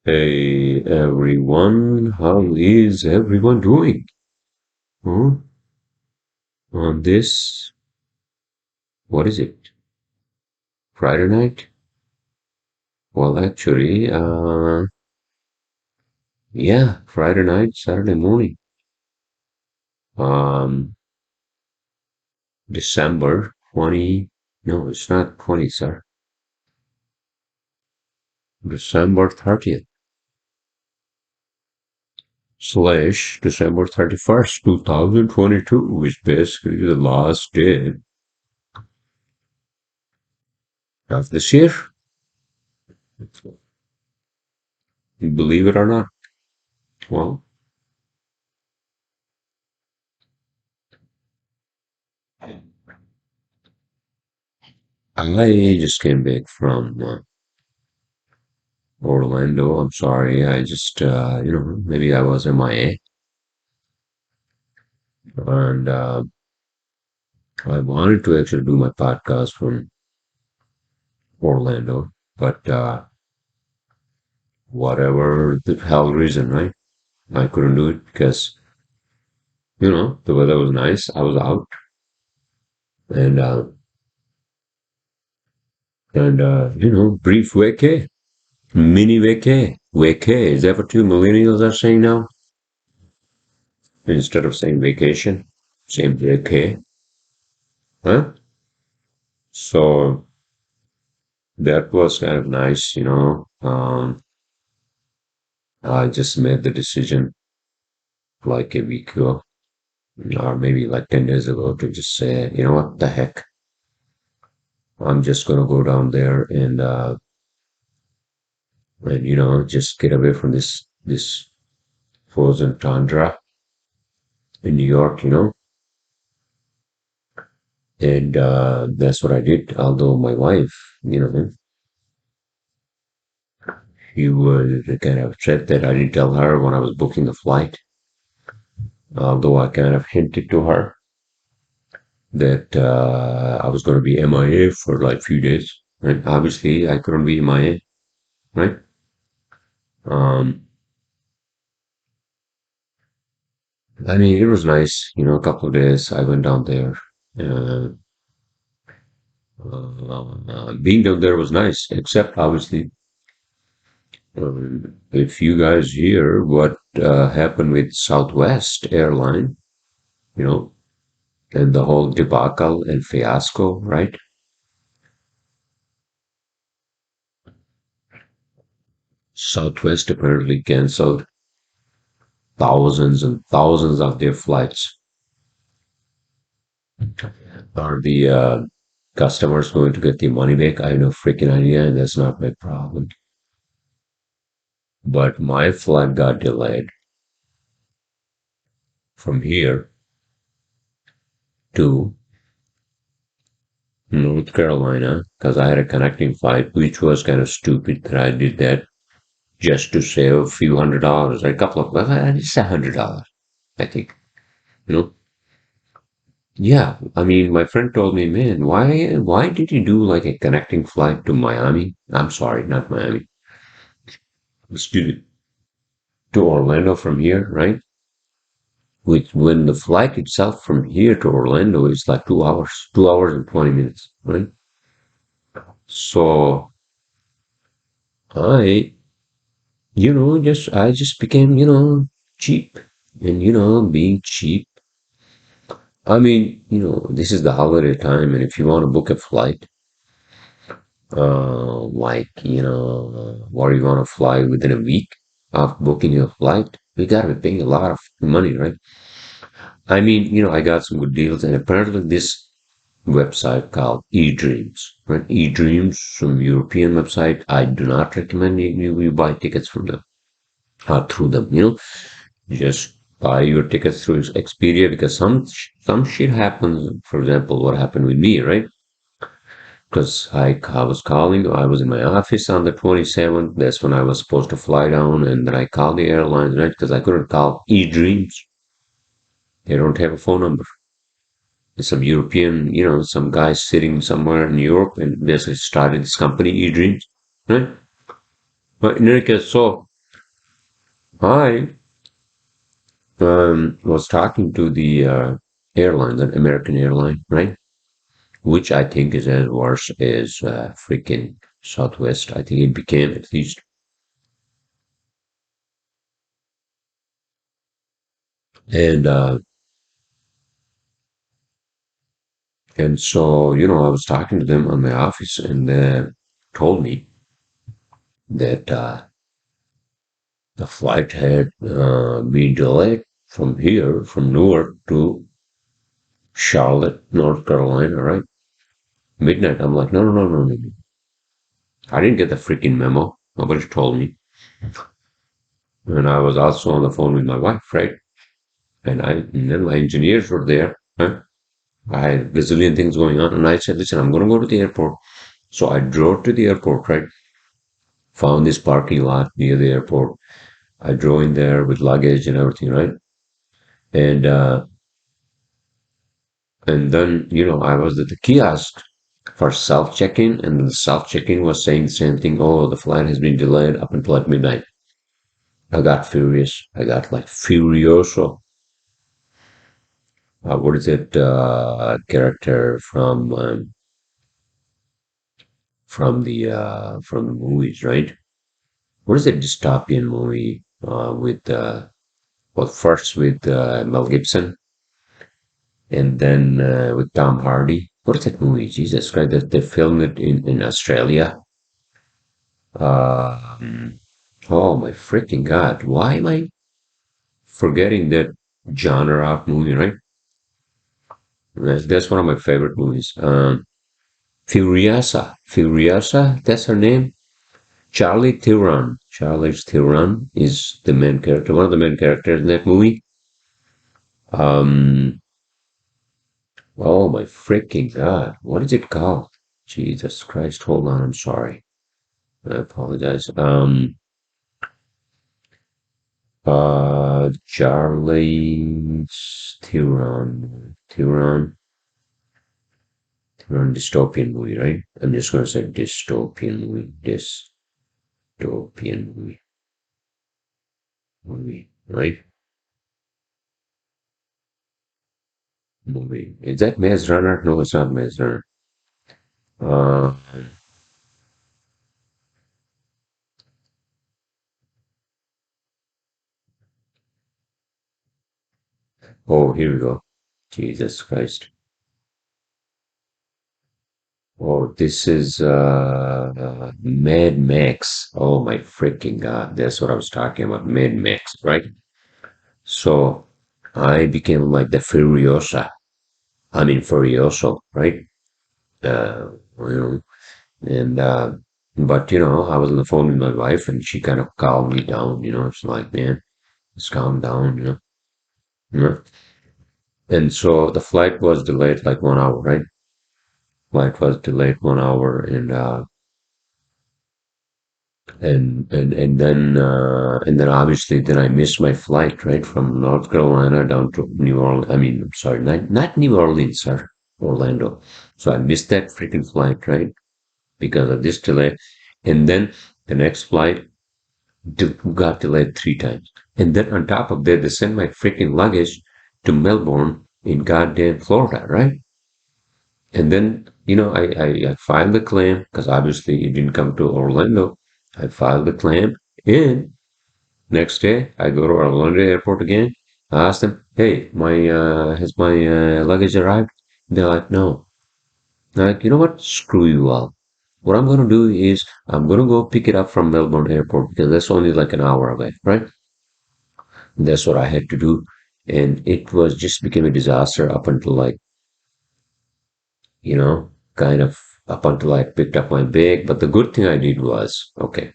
Hey everyone, how is everyone doing? Huh? On this, what is it? Friday night? Well, actually, yeah, Friday night, Saturday morning. Um, December 20, no, it's not 20, sir. December 30th slash December 31st, 2022, which basically the last day of this year. Believe it or not. Well, I just came back from Orlando. I'm sorry. I just, maybe I was MIA and I wanted to actually do my podcast from Orlando, but whatever the hell reason, right? I couldn't do it because, the weather was nice. I was out and, brief vacay, mini vacay, vacay. Is that what you millennials are saying now? Instead of saying vacation, saying vacay, huh? So, that was kind of nice. I just made the decision like a week ago, or maybe like 10 days ago, to just say, you know what, the heck, I'm just gonna go down there and just get away from this frozen tundra in New York. And that's what I did. Although my wife, she was kind of upset that I didn't tell her when I was booking the flight. Although I kind of hinted to her that I was going to be MIA for like a few days. And obviously, I couldn't be MIA, right? Um, I mean, it was nice, a couple of days I went down there. Uh, Being down there was nice, except obviously, if you guys hear what happened with Southwest airline, you know, and the whole debacle and fiasco, right? Southwest apparently canceled thousands and thousands of their flights. Are the customers going to get the money back? I have no freaking idea, and that's not my problem. But my flight got delayed from here to North Carolina because I had a connecting flight, which was kind of stupid that I did that just to save a few $100, a couple of, well, just $100, I think. You know, yeah. I mean, my friend told me, man, why did you do like a connecting flight to Miami? I'm sorry, not Miami. Excuse me, to Orlando from here, right? Which when the flight itself from here to Orlando is like 2 hours, 2 hours and 20 minutes, right? So I, I just became, cheap. And, being cheap, I mean, this is the holiday time, and if you want to book a flight, or you want to fly within a week of booking your flight, you gotta be paying a lot of money, right? I mean, I got some good deals, and apparently this website called eDreams, right? eDreams, some European website. I do not recommend you buy tickets from them through them. Just buy your tickets through Expedia because some shit happens. For example, what happened with me, right? Because I was calling, I was in my office on the 27th. That's when I was supposed to fly down, and then I called the airlines, right? Because I couldn't call eDreams. They don't have a phone number. Some European, some guy sitting somewhere in Europe and basically started this company, eDreams, right? But in any case, so I was talking to the airline, the American airline, right? Which I think is as worse as freaking Southwest. I think it became at least. And and so, I was talking to them on my office, and they told me that the flight had been delayed from here, from Newark to Charlotte, North Carolina, right? Midnight. I'm like, no, no, no, no, no, no. I didn't get the freaking memo. Nobody told me. And I was also on the phone with my wife, right? And then my engineers were there. Huh? I had gazillion things going on. And I said, listen, I'm going to go to the airport. So I drove to the airport, right? Found this parking lot near the airport. I drove in there with luggage and everything, right? And and then, I was at the kiosk for self check-in, and the self check-in was saying the same thing. Oh, the flight has been delayed up until like midnight. I got furious. I got like furioso. What is it? Character from the movies, right? What is that dystopian movie with well, first with Mel Gibson and then with Tom Hardy? What is that movie? Jesus Christ! That they filmed it in Australia. Um, oh my freaking God! Why am I forgetting that genre of movie? Right? That's one of my favorite movies. Furiosa. That's her name. Charlie Theron. Charlie Theron is the main character, one of the main characters in that movie. Um, oh my freaking God. What is it called? Jesus Christ. Hold on. I'm sorry. I apologize. Charlie Theron dystopian movie, right? I'm just going to say dystopian movie, right? Movie. Is that Maze Runner? No, it's not Maze Runner. Uh, oh, here we go. Jesus Christ. Oh, this is Mad Max. Oh my freaking God. That's what I was talking about. Mad Max, right? So I became like the Furiosa. I mean Furioso, right? Uh, you know, and but I was on the phone with my wife and she kind of calmed me down, it's like, man, just calm down, you know. And so the flight was delayed like 1 hour, right? Flight was delayed 1 hour, and then obviously then I missed my flight right from North Carolina down to New Orleans. I mean, I'm sorry, not New Orleans, sir, Orlando. So I missed that freaking flight, right, because of this delay. And then the next flight got delayed 3 times. And then on top of that, they sent my freaking luggage to Melbourne in goddamn Florida, right? And then, I filed the claim because obviously it didn't come to Orlando. I filed the claim, and next day I go to Orlando airport again. I asked them, hey, has my luggage arrived? They're like, no. I'm like, you know what? Screw you all. What I'm going to do is I'm going to go pick it up from Melbourne airport because that's only like an hour away, right? That's what I had to do. And it was just became a disaster up until like, kind of up until I picked up my bag. But the good thing I did was, okay,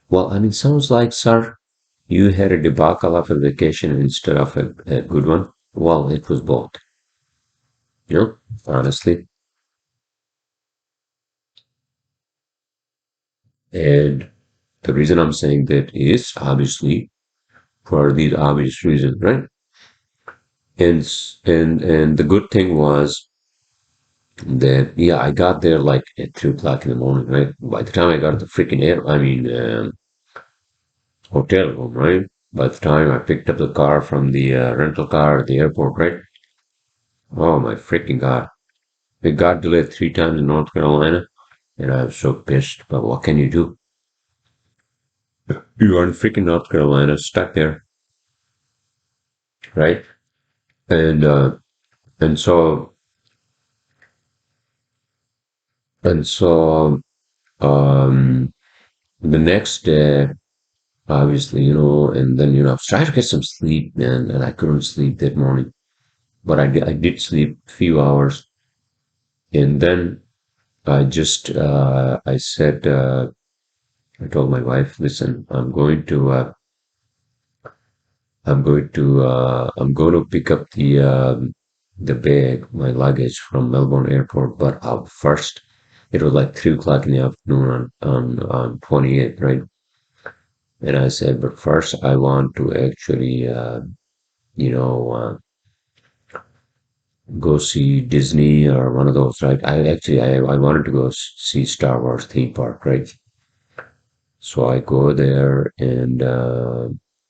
well, I mean, sounds like, sir, you had a debacle of a vacation instead of a good one. Well, it was both, honestly. And the reason I'm saying that is obviously for these obvious reasons, right? And the good thing was that yeah, I got there like at 2 o'clock in the morning, right? By the time I got to the freaking air, I mean hotel room, right? By the time I picked up the car from the rental car at the airport, right? Oh my freaking God. It got delayed 3 times in North Carolina, and I was so pissed. But what can you do? You are in freaking North Carolina, stuck there, right? And uh, and so and so the next day, obviously, and then I was trying to get some sleep, man, and I couldn't sleep that morning. But I did sleep a few hours, and then I said, I told my wife, listen, I'm going to pick up the bag, my luggage from Melbourne Airport, but first, it was like 3 o'clock in the afternoon on 28th, right? And I said, but first, I want to actually, you know, go see Disney or one of those, right? I wanted to go see Star Wars theme park, right? So I go there and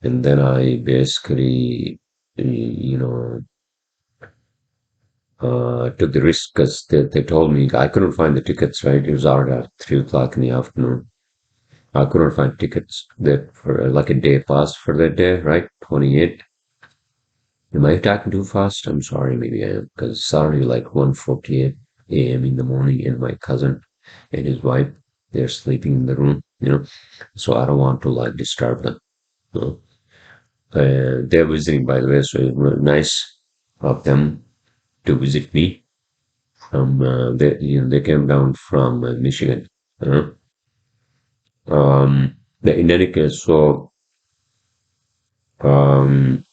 then I basically, you know, took the risk because they told me I couldn't find the tickets, right? It was already at 3 o'clock in the afternoon. I couldn't find tickets that for like a day pass for that day, right? 28. Am I talking too fast? I'm sorry, maybe I am, because it's already like 1:48 a.m. in the morning, and my cousin and his wife, they're sleeping in the room, so I don't want to like disturb them. You know? They're visiting, by the way, so it's really nice of them to visit me. They came down from Michigan. Uh, in any case, so um,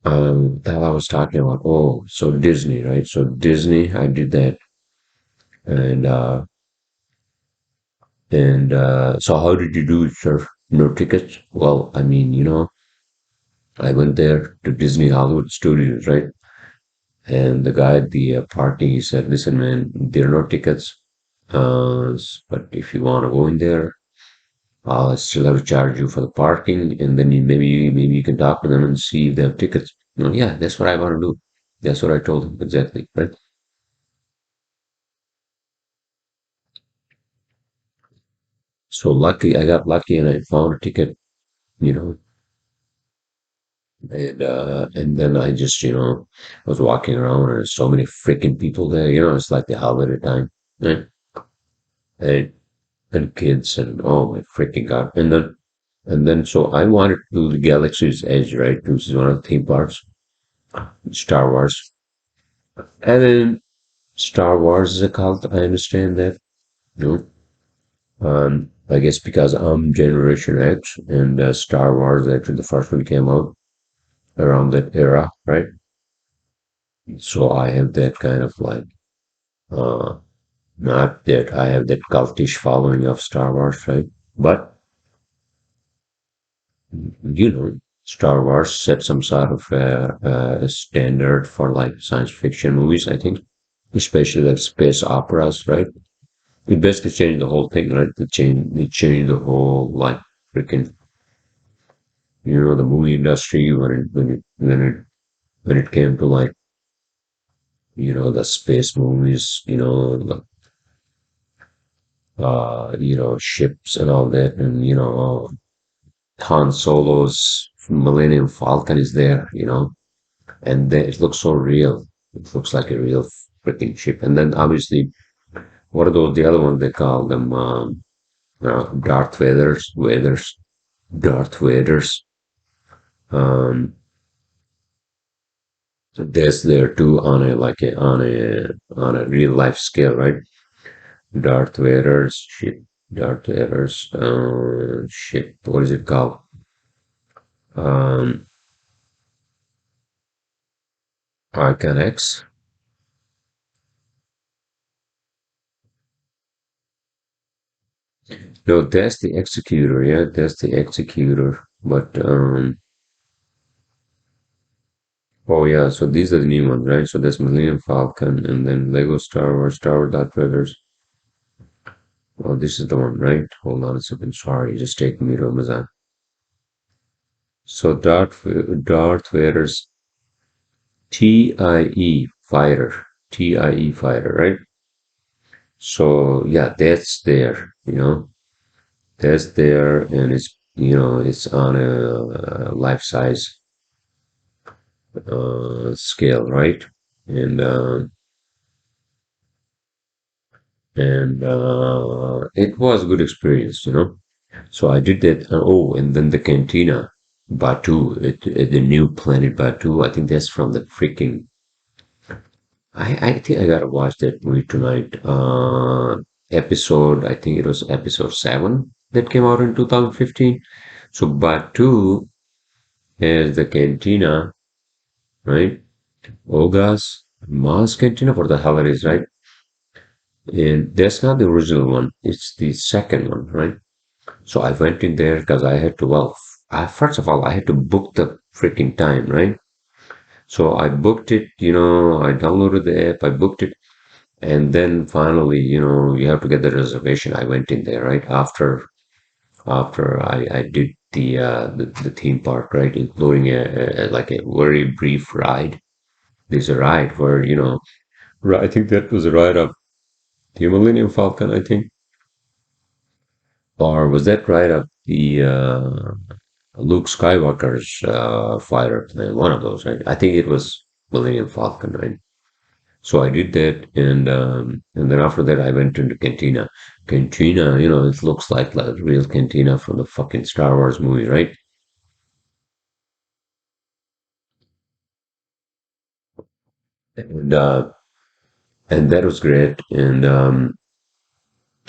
that I was talking about. Oh, so Disney, right? So Disney, I did that, and so how did you do it, sir? No tickets? Well, I mean, I went there to Disney Hollywood Studios, right? And the guy at the party he said, "Listen, man, there are no tickets, but if you want to go in there, I'll still have to charge you for the parking, and then maybe you can talk to them and see if they have tickets." Yeah, that's what I want to do. That's what I told him exactly, right? So lucky, I got lucky and I found a ticket, you know, and then I just, was walking around and there's so many freaking people there, it's like the holiday time, right? And, and kids and oh my freaking God. And then so I wanted to do the Galaxy's Edge, right? Which is one of the theme parks, Star Wars. And then Star Wars is a cult. I understand that, you I guess because I'm Generation X and Star Wars, actually the first one came out around that era, right? So I have that kind of like, uh, not that I have that cultish following of Star Wars, right? But, Star Wars set some sort of standard for like science fiction movies, I think, especially like space operas, right? It basically changed the whole thing, right? It changed the whole like freaking, the movie industry when it came to like, the space movies, ships and all that, and Han Solo's Millennium Falcon is there, and it looks so real. It looks like a real freaking ship. And then obviously, what are those? The other ones they call them Darth Darth Vaders. Um, so that's there too on a like a on a real life scale, right? Darth Vader's ship, Darth Vader's ship. What is it called? Um, Arcan X. No, that's the executor. Yeah, that's the executor. But oh yeah, so these are the new ones, right? So there's Millennium Falcon, and then Lego Star Wars, Darth Vader's. Oh, this is the one, right? Hold on a second. Sorry, just taking me to Amazon. So Darth Vader's TIE fighter, TIE fighter, right? So yeah, that's there. That's there, and it's on a life-size scale, right? And it was a good experience. So I did that. Oh, and then the Cantina, Batu, the new planet Batu. I think that's from the freaking. I think I gotta watch that movie tonight. Episode. I think it was episode 7 that came out in 2015. So Batu is the Cantina, right? Ogas, Mars Cantina, for the hell it is, right? And that's not the original one. It's the second one, right? So I went in there because I had to, well, first of all, I had to book the freaking time, right? So I booked it, I downloaded the app, I booked it, and then finally, you have to get the reservation. I went in there, right? After I did the theme park, right? Including like a very brief ride. There's a ride where, I think that was a ride of the Millennium Falcon, I think. Or was that ride of the Luke Skywalker's fighter plane, one of those, right? I think it was Millennium Falcon, right? So I did that, and then after that I went into Cantina. Cantina, it looks like a real Cantina from the fucking Star Wars movie, right? And and that was great. And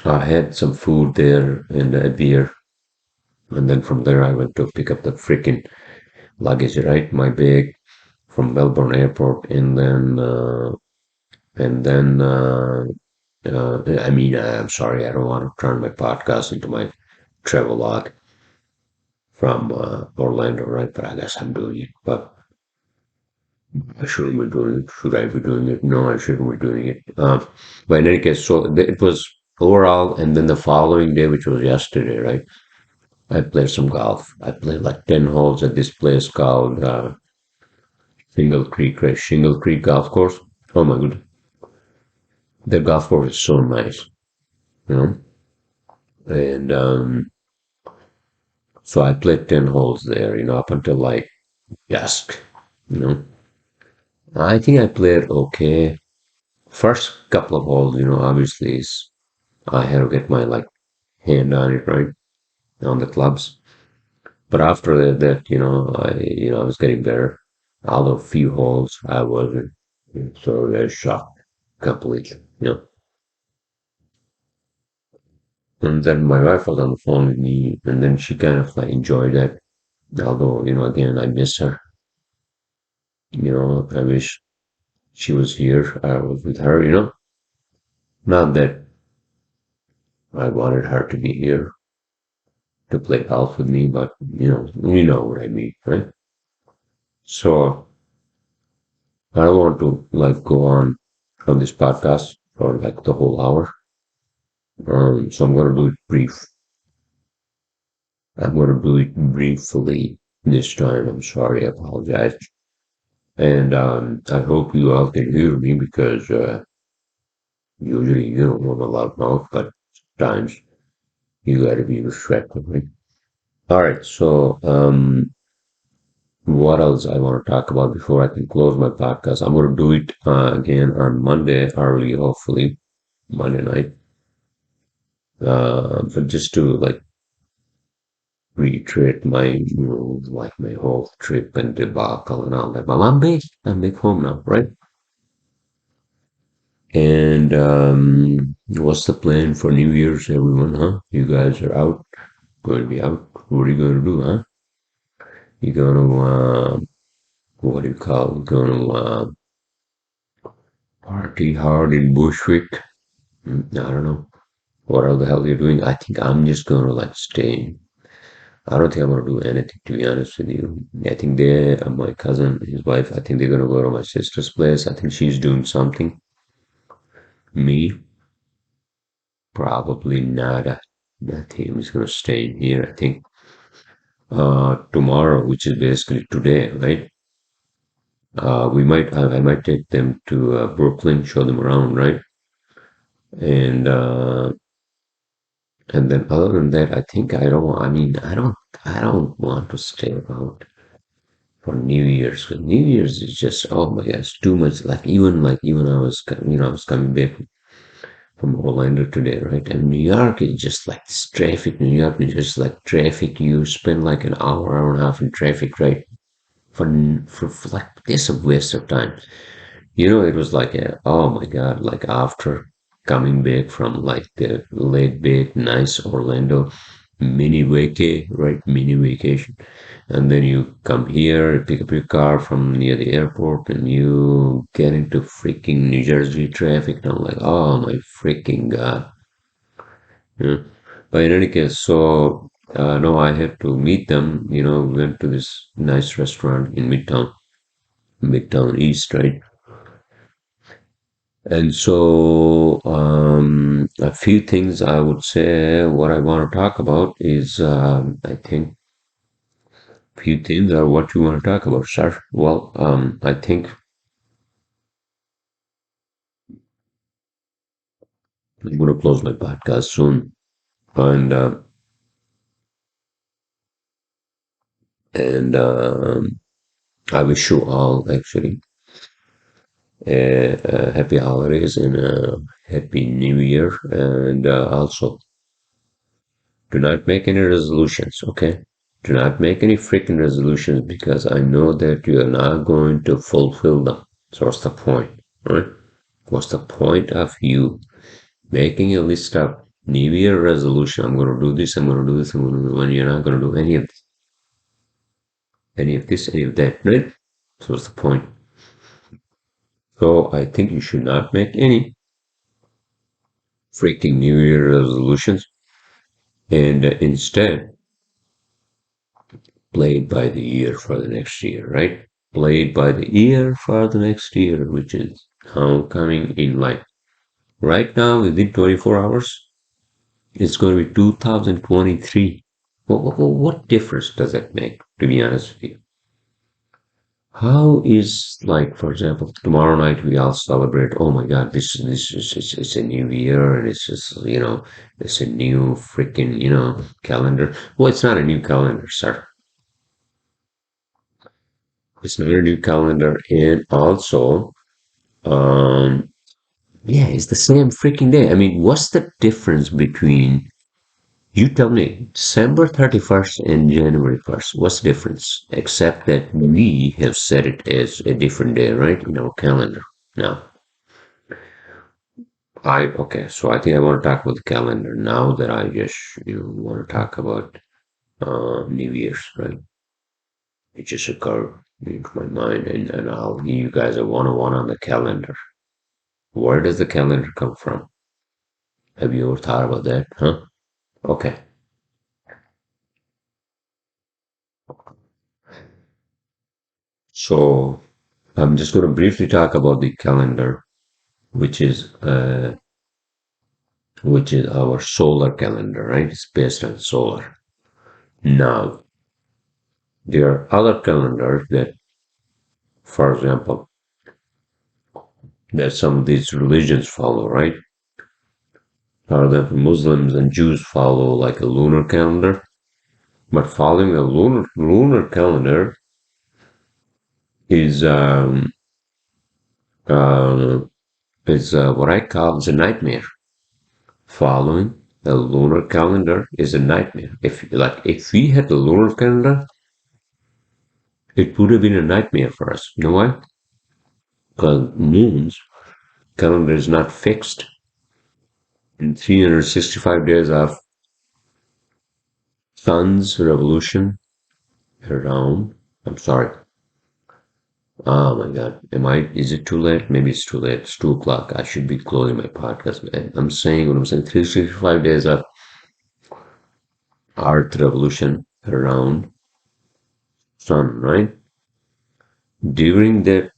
I had some food there and a beer, and then from there I went to pick up the freaking luggage, right? My bag from Melbourne Airport, and then I mean, I'm sorry, I don't want to turn my podcast into my travel log from Orlando, right? But I guess I'm doing it. But I shouldn't be doing it. Should I be doing it? No, I shouldn't be doing it. But in any case, so it was overall, and then the following day, which was yesterday, right? I played some golf. I played like 10 holes at this place called Shingle Creek Golf Course. Oh my goodness. The golf course is so nice, you know? And so I played 10 holes there, up until like dusk, you know. I think I played okay. First couple of holes, obviously I had to get my like hand on it, right? On the clubs. But after that, I was getting better. Although a few holes I wasn't. So I shocked completely, And then my wife was on the phone with me, and then she kind of like enjoyed that. Although, again, I miss her. I wish she was here. I was with her. Not that I wanted her to be here to play golf with me, but you know what I mean, right? So I don't want to like go on this podcast for like the whole hour. So I'm gonna do it brief. I'm gonna do it briefly this time. I'm sorry, I apologize. And I hope you all can hear me because usually you don't want a loud mouth, but sometimes you gotta be respectful, right? All right, so what else I want to talk about before I can close my podcast? I'm going to do it again on Monday early, hopefully Monday night. But just to like reiterate my, like my whole trip and debacle and all that. But I'm back home now, right? And what's the plan for New Year's, everyone? Huh? You guys are out, going to be out. What are you going to do, huh? You going to what do you call it? Going to party hard in Bushwick? I don't know. What the hell you're doing? I think I'm just gonna like stay. I don't think I'm gonna do anything to be honest with you. I think my cousin, his wife, I think they're gonna go to my sister's place. I think she's doing something. Me Probably nada. Nothing. I'm just gonna stay in here. I think tomorrow, which is basically today, right? I might take them to Brooklyn, show them around, right? And and then other than that, I think I don't. I mean, I don't want to stay around for New Year's. 'Cause New Year's is just, oh my gosh, too much. Like even I was, I was coming back from Orlando today, right? And New York is just like this traffic. New York is just like traffic. You spend like an hour and a half in traffic, right? For like this a waste of time. It was like oh my God, like after coming back from like the laid back, nice Orlando mini vacay, right? Mini vacation. And then you come here, pick up your car from near the airport, and you get into freaking New Jersey traffic. And I'm like, oh my freaking God. Yeah. But in any case, so no, I had to meet them. We went to this nice restaurant in Midtown East, right? And so, a few things I would say what I want to talk about is, I think, few things are what you want to talk about, sir. Well, I think I'm going to close my podcast soon, and and I wish you all actually happy holidays and happy New Year, and also do not make any resolutions, okay? Do not make any freaking resolutions because I know that you are not going to fulfill them. So what's the point, right? What's the point of you making a list of New Year resolution? I'm going to do this. I'm going to do this. I'm going to do when you're not going to do any of that, right? So what's the point? So I think you should not make any freaking New Year resolutions, and instead play it by the year for the next year, right? Play it by the year for the next year, which is now coming in like right now within 24 hours. It's going to be 2023. What difference does that make, to be honest with you? How is, like, for example, tomorrow night we all celebrate, oh my God, this is it's a new year and it's just, it's a new freaking, calendar. Well, it's not a new calendar, sir. It's not a new calendar. And also, um, yeah, it's the same freaking day. I mean, what's the difference between, you tell me, December 31st and January 1st? What's the difference? Except that we have set it as a different day, right? In our calendar. Now, okay, so I think I want to talk about the calendar now that I just, want to talk about New Year's, right? It just occurred into my mind, and I'll give you guys a one-on-one on the calendar. Where does the calendar come from? Have you ever thought about that, huh? Okay, so I'm just going to briefly talk about the calendar, which is uh, which is our solar calendar, right? It's based on solar. Now, there are other calendars that, for example, that some of these religions follow, right? For example, Muslims and Jews follow like a lunar calendar, but following a lunar calendar is uh, what I call is a nightmare. Following a lunar calendar is a nightmare. If we had a lunar calendar, it would have been a nightmare for us. You know why? Because moon's calendar is not fixed. In 365 days of sun's revolution around, I'm sorry. Oh my God. Is it too late? Maybe it's too late. It's 2 o'clock. I should be closing my podcast. I'm saying what I'm saying. 365 days of Earth revolution around sun, right? During that,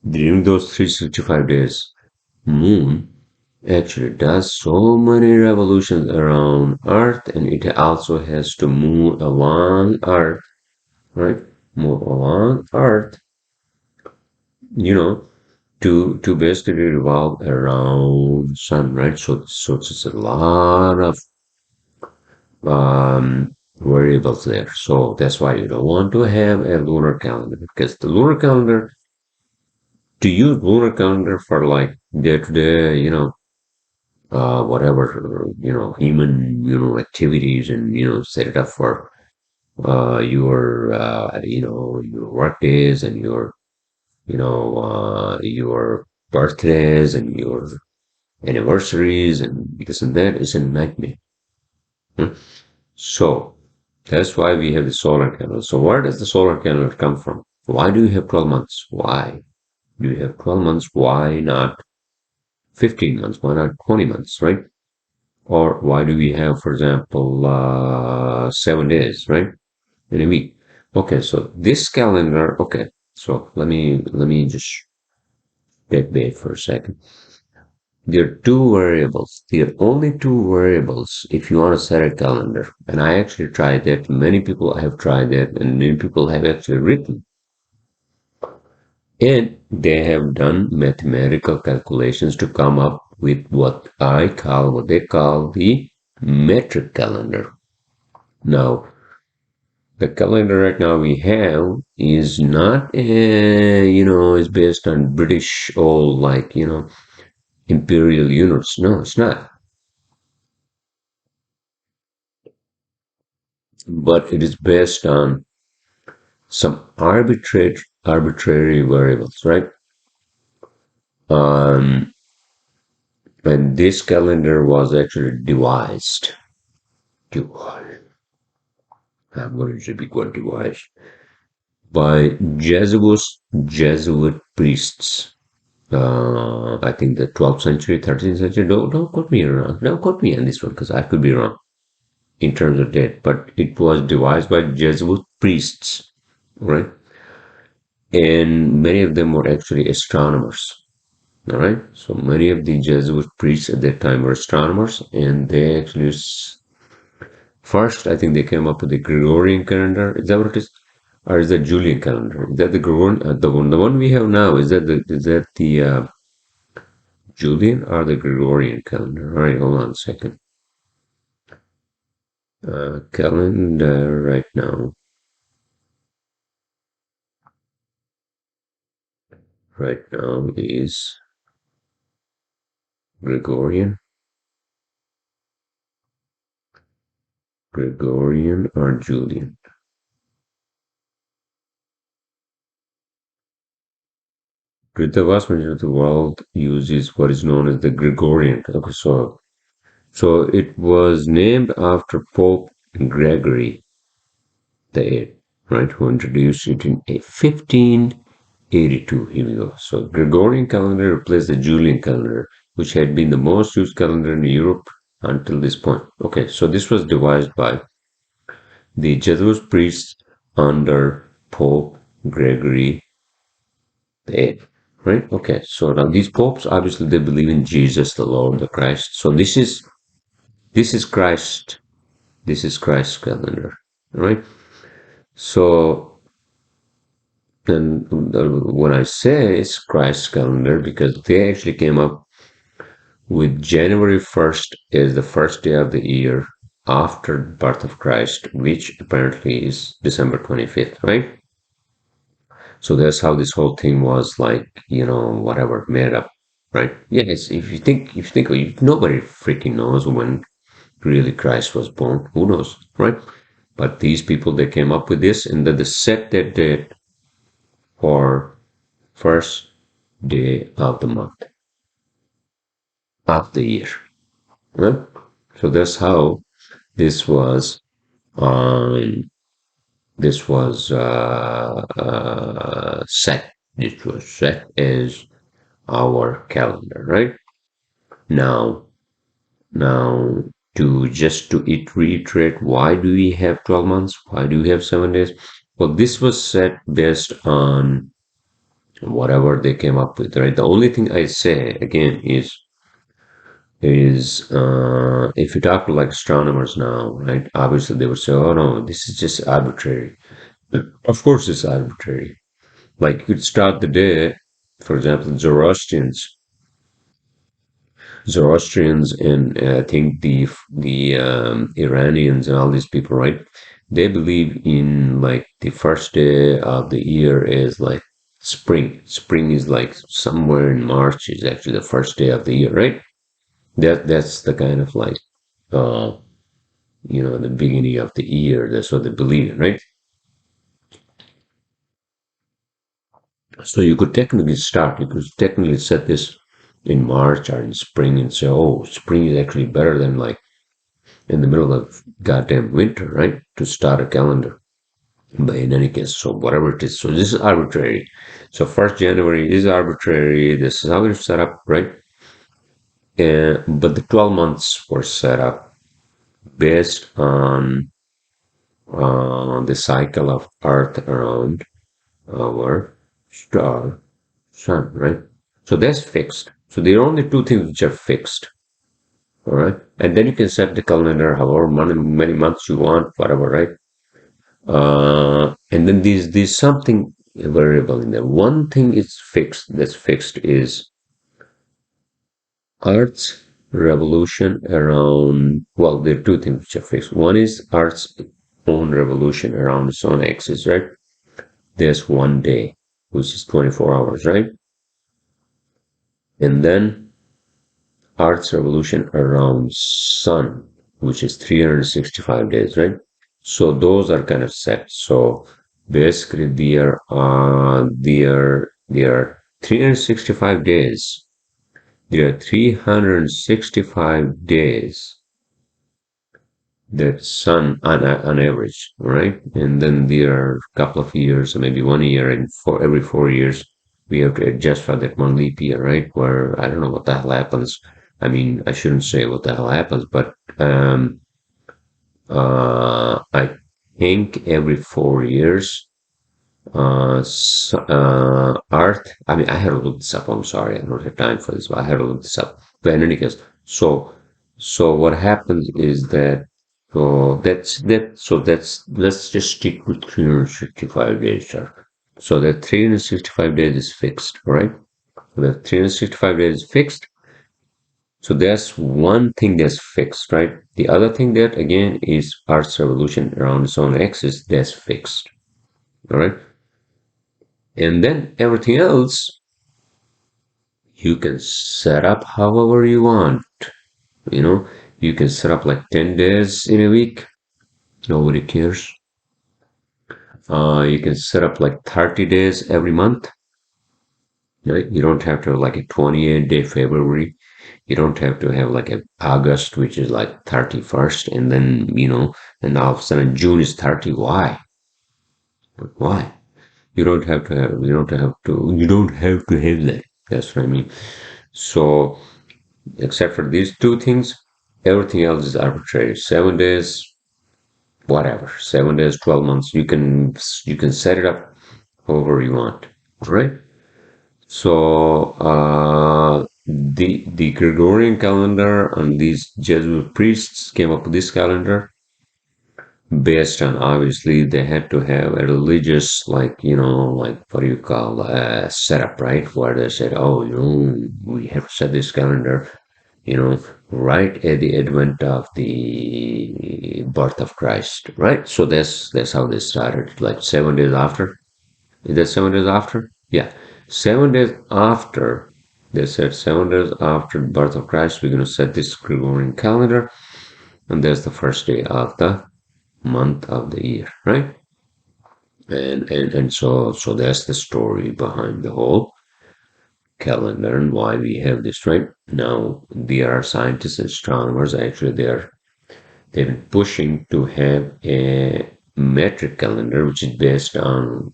during those 365 days, moon actually does so many revolutions around Earth, and it also has to move along Earth, right? Move along Earth, you know, to basically revolve around Sun, right? So it's a lot of variables there. So that's why you don't want to have a lunar calendar because the lunar calendar, to use lunar calendar for like day to day, whatever, human, activities and, set it up for your work days and your birthdays and your anniversaries and this and that is a nightmare. Hmm? So that's why we have the solar calendar. So where does the solar calendar come from? Why do you have 12 months? Why do you have 12 months? Why not 15 months? Why not 20 months, right? Or why do we have, for example, 7 days, right? In a week. Okay, so this calendar, okay, so let me just get back for a second. There are two variables. There are only two variables if you want to set a calendar. And I actually tried that. Many people have tried that, and many people have actually written. And they have done mathematical calculations to come up with what they call the metric calendar. Now, the calendar right now we have is not, is based on British old, like, imperial units. No, it's not. But it is based on some arbitrary variables, right? Um, and this calendar was actually devised. I'm going to use a big word, devised by Jesuit priests. I think the 12th century, 13th century. Don't quote me wrong. Don't quote me on this one because I could be wrong in terms of date. But it was devised by Jesuit priests, right? And many of them were actually astronomers. All right. So many of the Jesuit priests at that time were astronomers, and they actually first, I think they came up with the Gregorian calendar. Is that what it is, or is that Julian calendar? Is that the Gregorian? The one we have now is that the Julian or the Gregorian calendar? All right, hold on a second. Calendar right now is Gregorian, Gregorian or Julian. The vast majority of the world uses what is known as the Gregorian. Okay, so it was named after Pope Gregory the Eighth, right, who introduced it in 1582. Here we go. So Gregorian calendar replaced the Julian calendar, which had been the most used calendar in Europe until this point. Okay, so this was devised by the Jesuit priests under Pope Gregory the Eighth. Right? Okay, so now these popes obviously they believe in Jesus, the Lord, the Christ. So this is Christ. This is Christ's calendar. Right? So then when I say it's Christ's calendar, because they actually came up with January 1st as the first day of the year after the birth of Christ, which apparently is December 25th, right? So that's how this whole thing was like, whatever, made up, right? Yes, if you think, nobody freaking knows when really Christ was born. Who knows, right? But these people, they came up with this, and then they set that date for first day of the month of the year, right? So that's how this was. Um, this was set. This was set as our calendar, right? Now, now to reiterate, why do we have 12 months? Why do we have 7 days? Well, this was set based on whatever they came up with, right? The only thing I say again is is if you talk to like astronomers now, right? Obviously, they would say, "Oh no, this is just arbitrary." But of course, it's arbitrary. Like you could start the day, for example, Zoroastrians, and I think the Iranians and all these people, right? They believe in like the first day of the year is like spring. Spring is like somewhere in March is actually the first day of the year, right? That's the kind of like uh the beginning of the year. That's what they believe in, right? So you could technically start. You could technically set this in March or in spring and say, oh, spring is actually better than like in the middle of goddamn winter, right? To start a calendar. But in any case, so whatever it is, so this is arbitrary. So 1st January is arbitrary. This is how it's set up, right? And but the 12 months were set up based on the cycle of Earth around our star sun, right? So that's fixed. So there are only two things which are fixed, all right? And then you can set the calendar however many months you want, whatever, right? And then there's something variable in there. One thing is fixed. That's fixed is Earth's revolution around. Well, there are two things which are fixed. One is Earth's own revolution around its own axis, right? There's one day, which is 24 hours, right? And then Earth's revolution around Sun, which is 365 days, right? So those are kind of set. So basically, there are 365 days. There are 365 days that sun on average, right? And then there are a couple of years, or maybe one year, and for every 4 years, we have to adjust for that one leap year, right? Where I don't know what the hell happens. I mean, I shouldn't say what the hell happens, but I think every 4 years, Earth. I mean, I had to look this up. I'm sorry, I don't have time for this, but I had to look this up. But in any case, so what happens is that let's just stick with 365 days, sir. So that 365 days is fixed, right? The 365 days is fixed. So that's one thing that's fixed, right? The other thing that again is Earth's revolution around its own axis that's fixed. All right. And then everything else you can set up however you want. You know, you can set up like 10 days in a week. Nobody cares. You can set up like 30 days every month. Right? You don't have to have like a 28-day February. You don't have to have like a August, which is like 31st, and then, and all of a sudden June is 30. Why? Why? You don't have to have that. That's what I mean. So except for these two things, everything else is arbitrary. 7 days, whatever. 7 days, 12 months. You can set it up however you want, right? So the Gregorian calendar and these Jesuit priests came up with this calendar based on, obviously they had to have a religious, like, like what do you call setup, right? Where they said, oh, we have to set this calendar, right at the advent of the birth of Christ, right? So that's how they started, like 7 days after. Is that 7 days after? Yeah, 7 days after. They said 7 days after the birth of Christ, we're going to set this Gregorian calendar, and that's the first day of the month of the year, right? And so that's the story behind the whole calendar and why we have this, right? Now there are scientists and astronomers actually they've been pushing to have a metric calendar which is based on,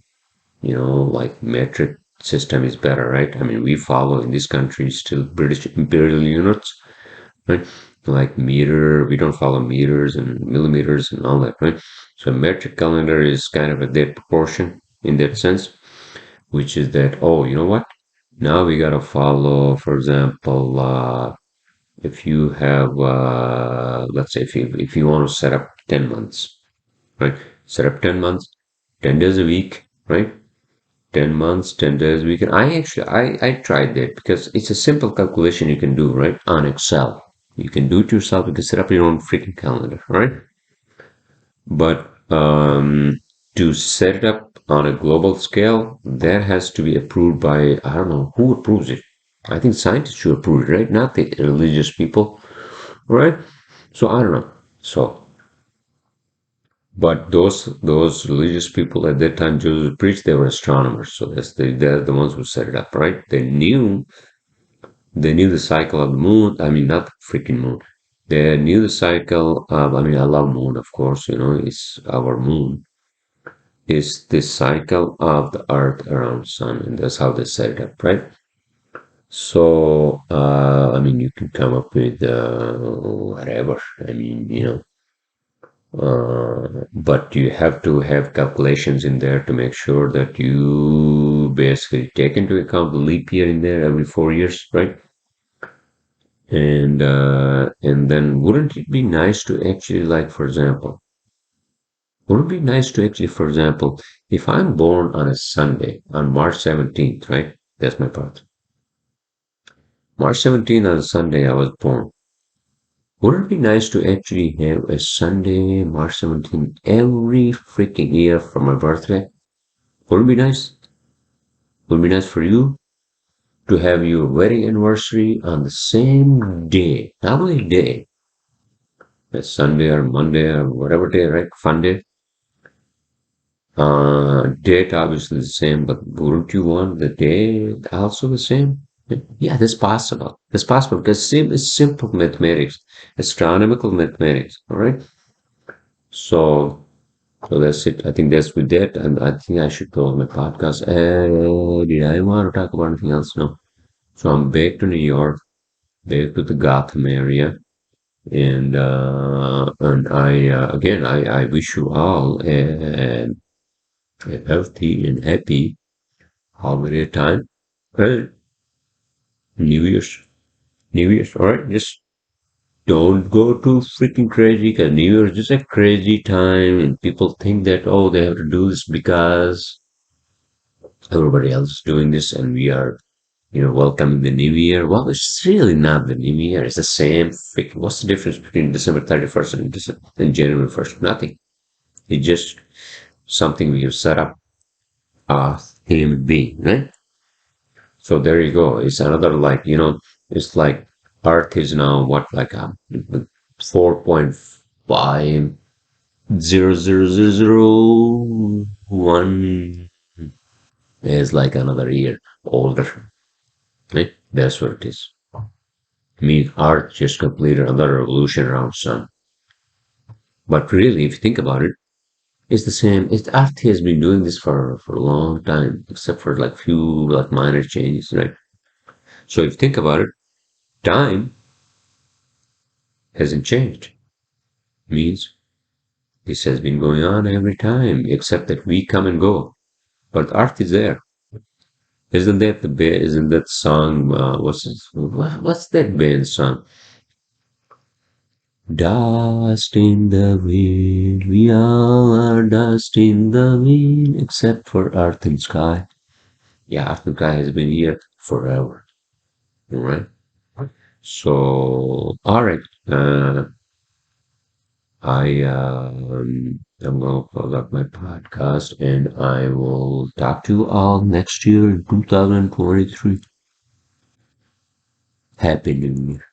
like metric system is better, right? I mean, we follow in this country still British imperial units, right? Like meter, we don't follow meters and millimeters and all that, right? So metric calendar is kind of a dead proportion in that sense, which is that, oh, you know what? Now we gotta follow, for example, If you have, let's say, if you want to set up 10 months, right? Set up 10 months, 10 days a week, right? 10 months, 10 days a week. And I tried that because it's a simple calculation you can do, right? On Excel. You can do it yourself. You can set up your own freaking calendar, right? But to set it up on a global scale, that has to be approved by, I don't know, who approves it? I think scientists should approve it, right? Not the religious people, right? So I don't know. So, but those religious people at that time, Joseph preached, they were astronomers. So they're the ones who set it up, right? They knew the cycle of the moon. I mean, not the freaking moon. They knew the cycle of, I mean, I love moon, of course, it's our moon is the cycle of the earth around sun, and that's how they set it up, right? So, I mean, you can come up with whatever. I mean, but you have to have calculations in there to make sure that you basically take into account the leap year in there every 4 years, right? And then wouldn't it be nice to actually, like, for example, would it be nice to actually, for example, if I'm born on a Sunday, on March 17th, right? That's my birth. March 17th on a Sunday, I was born. Would it be nice to actually have a Sunday, March 17th, every freaking year for my birthday? Would it be nice? Would it be nice for you to have your wedding anniversary on the same day? Not only day, a Sunday or Monday or whatever day, right? Fun day. Date obviously the same, but wouldn't you want the day also the same? Yeah, that's possible. That's possible because same is simple mathematics, astronomical mathematics. All right. So, so that's it. I think that's with that, and I think I should close my podcast. Did I want to talk about anything else? No. So I'm back to New York, back to the Gotham area, and I wish you all a healthy and happy holiday time. And New Year's. New Year's, all right? Just don't go too freaking crazy because New Year's is just a crazy time, and people think that, oh, they have to do this because everybody else is doing this, and we are, welcoming the New Year. Well, it's really not the New Year. It's the same freaking. What's the difference between December 31st and January 1st? Nothing. It's just something we have set up as human being, right? So there you go. It's another, like, it's like Earth is now what, like 4.500001 is like another year older. Right? That's what it is. I mean, Earth just completed another revolution around Sun. But really, if you think about it, it's the same. Earth has been doing this for a long time, except for like few like minor changes, right? So if you think about it, time hasn't changed. Means this has been going on every time, except that we come and go. But art is there. Isn't that song? What's that band song? Dust in the wind, we all are dust in the wind, except for earth and sky. Yeah, earth and sky has been here forever. All right. So, all right. I'm going to close up my podcast and I will talk to you all next year in 2023. Happy New Year.